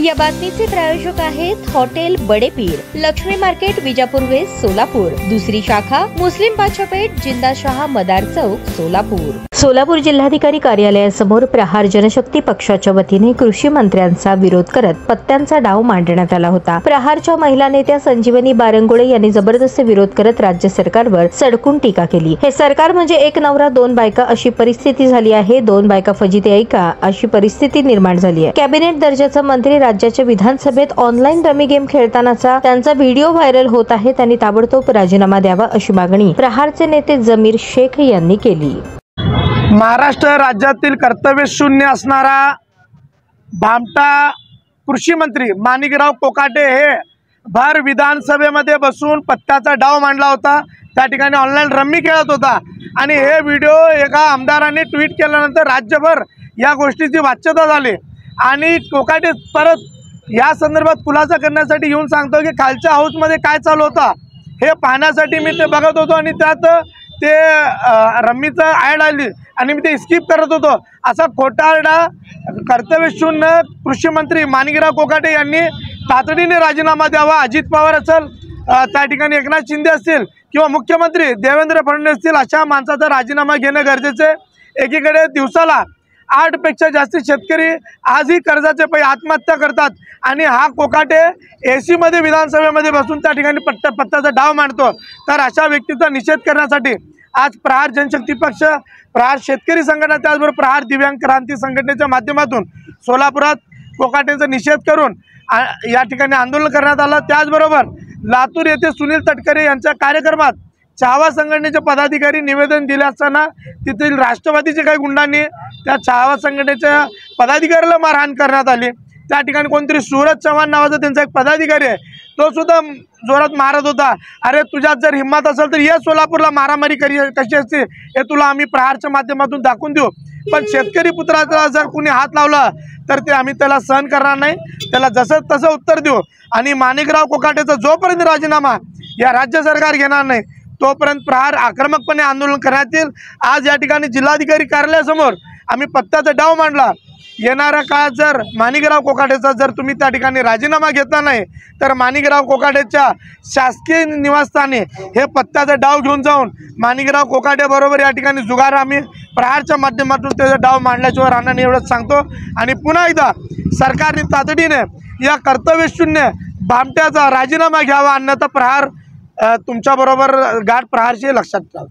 या बातमीचे प्रायोजक आहेत hotel Badepir, Laxmi market, Vijapur west, Solapur. दुसरी शाखा मुस्लिम बादशाहपेठ, जिंदाशाह मदार चौक, सोलापूर। सोलापूर जिल्हाधिकारी कार्यालयासमोर प्रहार जनशक्ती पक्षाच्या वतीने कृषी मंत्र्यांचा विरोध करत पत्त्यांचा डाव मांडण्यात आला होता। प्रहारच्या महिला नेत्या संजीवनी बारंगुळे यांनी जबरदस्त विरोध करत राज्य सरकारवर सडकून टीका केली। हे सरकार म्हणजे एक नवरा दोन बायका अशी परिस्थिती झाली आहे। दोन बायका फजिती ऐका अशी परिस्थिती निर्माण झाली आहे। कॅबिनेट दर्जाचा मंत्री राज्याच्या विधानसभेत ऑनलाईन रमी गेम खेळतानाचा त्यांचा व्हिडिओ व्हायरल होत आहे। त्यांनी ताबडतोब राजीनामा द्यावा अशी मागणी प्रहारचे नेते जमीर शेख यांनी केली। महाराष्ट्र राज्यातील कर्तव्य शून्य असणारा भामटा कृषी मंत्री माणिकराव कोकाटे हे भर विधानसभेमध्ये बसून पत्त्याचा डाव मांडला होता। त्या ठिकाणी ऑनलाईन रम्मी खेळत होता आणि हे व्हिडिओ एका आमदाराने ट्विट केल्यानंतर राज्यभर या गोष्टीची वाच्यता झाली आणि कोकाटे परत या संदर्भात खुलासा करण्यासाठी येऊन सांगतो की खालच्या हाऊसमध्ये काय चालू होता हे पाहण्यासाठी मी ते बघत होतो आणि त्यात ते रम्मीचं ॲड आली आणि मी ते स्किप करत होतो असा खोटारडा कर्तव्यशून्य कृषी मंत्री माणिकराव कोकाटे यांनी तातडीने राजीनामा द्यावा। अजित पवार असेल, त्या ठिकाणी एकनाथ शिंदे असतील किंवा मुख्यमंत्री देवेंद्र फडणवीस असतील, अशा माणसाचा राजीनामा घेणं गरजेचं आहे। एकीकडे दिवसाला 8 पेक्षा जास्त शेतकरी आजही कर्जाचे पैसे आत्महत्या करतात आणि हा कोकाटे AC मध्ये विधानसभेमध्ये बसून त्या ठिकाणी पत्त्याचा डाव मांडतो। तर अशा व्यक्तीचा निषेध करण्यासाठी आज प्रहार जनशक्ती पक्ष, प्रहार शेतकरी संघटना, त्याचबरोबर प्रहार दिव्यांग क्रांती संघटनेच्या माध्यमातून सोलापुरात कोकाटेंचा निषेध करून या ठिकाणी आंदोलन करण्यात आलं। त्याचबरोबर लातूर येथे सुनील तटकरे यांच्या कार्यक्रमात छावा संघटनेचे पदाधिकारी निवेदन दिले असताना तेथील राष्ट्रवादीचे काही गुंडांनी त्या छावा संघटनेच्या पदाधिकाऱ्याला मारहाण करण्यात आली। त्या ठिकाणी कोणतरी सूरज चव्हाण नावाचा त्यांचा एक पदाधिकारी आहे, तो सुद्धा जोरात मारत होता। अरे तुझ्यात जर हिम्मत असेल तर ये सोलापूरला मारामारी कशी असते हे तुला आम्ही प्रहारच्या माध्यमातून दाखवून देऊ, पण शेतकरी पुत्राला जर कुणी हात लावला तर ते आम्ही त्याला सहन करणार नाही, त्याला जसं तसं उत्तर देऊ। आणि माणिकराव कोकाटेचा जोपर्यंत राजीनामा या राज्य सरकार घेणार नाही तोपर्यंत प्रहार आक्रमकपणे आंदोलन करण्यात येईल। आज या ठिकाणी जिल्हाधिकारी कार्यालयासमोर आम्ही पत्त्याचा डाव मांडला। येणाऱ्या काळात जर माणिकराव कोकाटेचा जर तुम्ही त्या ठिकाणी राजीनामा घेतला नाही तर माणिकराव कोकाटेच्या शासकीय निवासस्थानी हे पत्त्याचा डाव घेऊन जाऊन माणिकराव कोकाटे बरोबर या ठिकाणी जुगार आम्ही प्रहारच्या माध्यमातून त्याचा डाव मांडल्याशिवाय राहणार नाही एवढंच सांगतो। आणि पुन्हा एकदा सरकारने तातडीने या कर्तव्यशून्य भामट्याचा राजीनामा घ्यावा, अन्यथा प्रहार तुमच्याबरोबर गाठ प्रहारशी लक्षात ठेवा।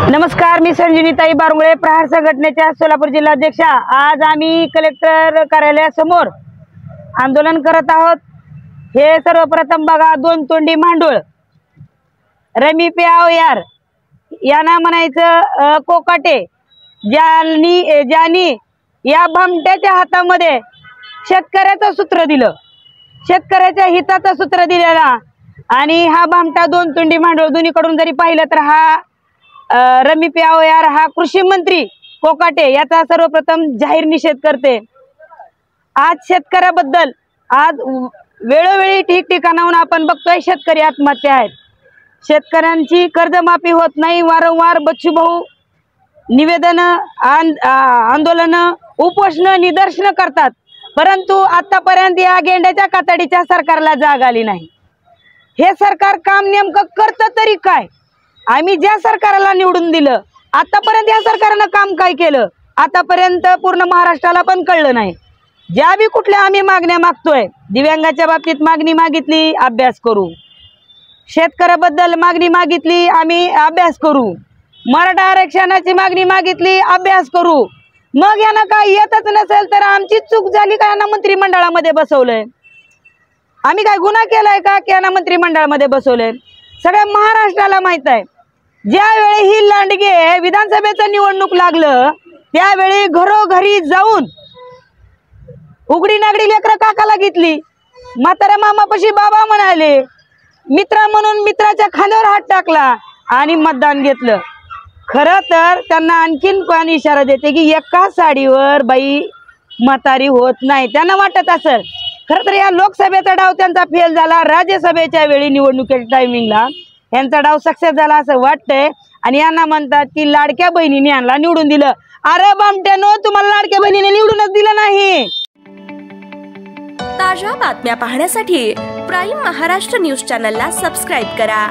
नमस्कार, मी संजीवनीताई बारंगुळे, प्रहार संघटनेच्या सोलापूर जिल्हाध्यक्षा। आज आम्ही कलेक्टर कार्यालयासमोर आंदोलन करत आहोत। हे सर्वप्रथम बघा, दोन तोंडी मांडूळ रमी प्याव यार यांना म्हणायचं कोकाटे, ज्यांनी या भामट्याच्या हातामध्ये शेतकऱ्याचं सूत्र दिलं, शेतकऱ्याच्या हिताचं सूत्र दिलेला। आणि हा भामटा दोन तोंडी मांडूळ दोन्हीकडून जरी पाहिलं तर हा रमी प्याव यार हा कृषी मंत्री कोकाटे याचा सर्वप्रथम जाहीर निषेध करते। आज शेतकऱ्याबद्दल आज वेळोवेळी ठिकठिकाणाहून आपण बघतोय शेतकरी आत्महत्या आहेत, शेतकऱ्यांची कर्जमाफी होत नाही। वारंवार बच्चूभाऊ निवेदन, आंदोलन, उपोषण, निदर्शन करतात, परंतु आतापर्यंत या गेंड्याच्या कातडीच्या सरकारला जाग आली नाही। हे सरकार काम नेमकं करतं तरी काय? आम्ही ज्या सरकारला निवडून दिलं आतापर्यंत या सरकारनं काम काय केलं आतापर्यंत पूर्ण महाराष्ट्राला पण कळलं नाही। ज्या बी कुठल्या आम्ही मागण्या मागतोय, दिव्यांगाच्या बाबतीत मागणी मागितली, अभ्यास करू, शेतकऱ्याबद्दल मागणी मागितली, आम्ही अभ्यास करू, मराठा आरक्षणाची मागणी मागितली, अभ्यास करू। मग यांना काय येतच नसेल तर आमची चूक झाली का यांना मंत्रिमंडळामध्ये बसवलंय? आम्ही काय गुन्हा केलाय का की यांना मंत्रिमंडळामध्ये बसवलंय? सगळ्या महाराष्ट्राला माहित आहे, ज्यावेळी ही लांडगे विधानसभेचं निवडणूक लागलं त्यावेळी घरोघरी जाऊन उघडी नागडी लेकरं काकाला घेतली, म्हाताऱ्या मामापाशी बाबा म्हणाले, मित्र म्हणून मित्राच्या खांद्यावर हात टाकला आणि मतदान घेतलं। खरं तर त्यांना आणखीन कोण इशारा देते की एका साडीवर बाई म्हातारी होत नाही, त्यांना वाटत असेल। खरं तर या लोकसभेचा डाव त्यांचा फेल झाला, राज्यसभेच्या वेळी निवडणुकीच्या टायमिंगला यांचा डाव सक्सेस झाला असं वाटतंय। आणि यांना म्हणतात की लाडक्या बहिणीने यांना निवडून दिलं। अरे बामट्यानो, तुम्हाला लाडक्या बहिणीने निवडूनच दिलं नाही। ताज्या बातम्या पाहण्यासाठी प्राईम महाराष्ट्र न्यूज चॅनलला सबस्क्राईब करा.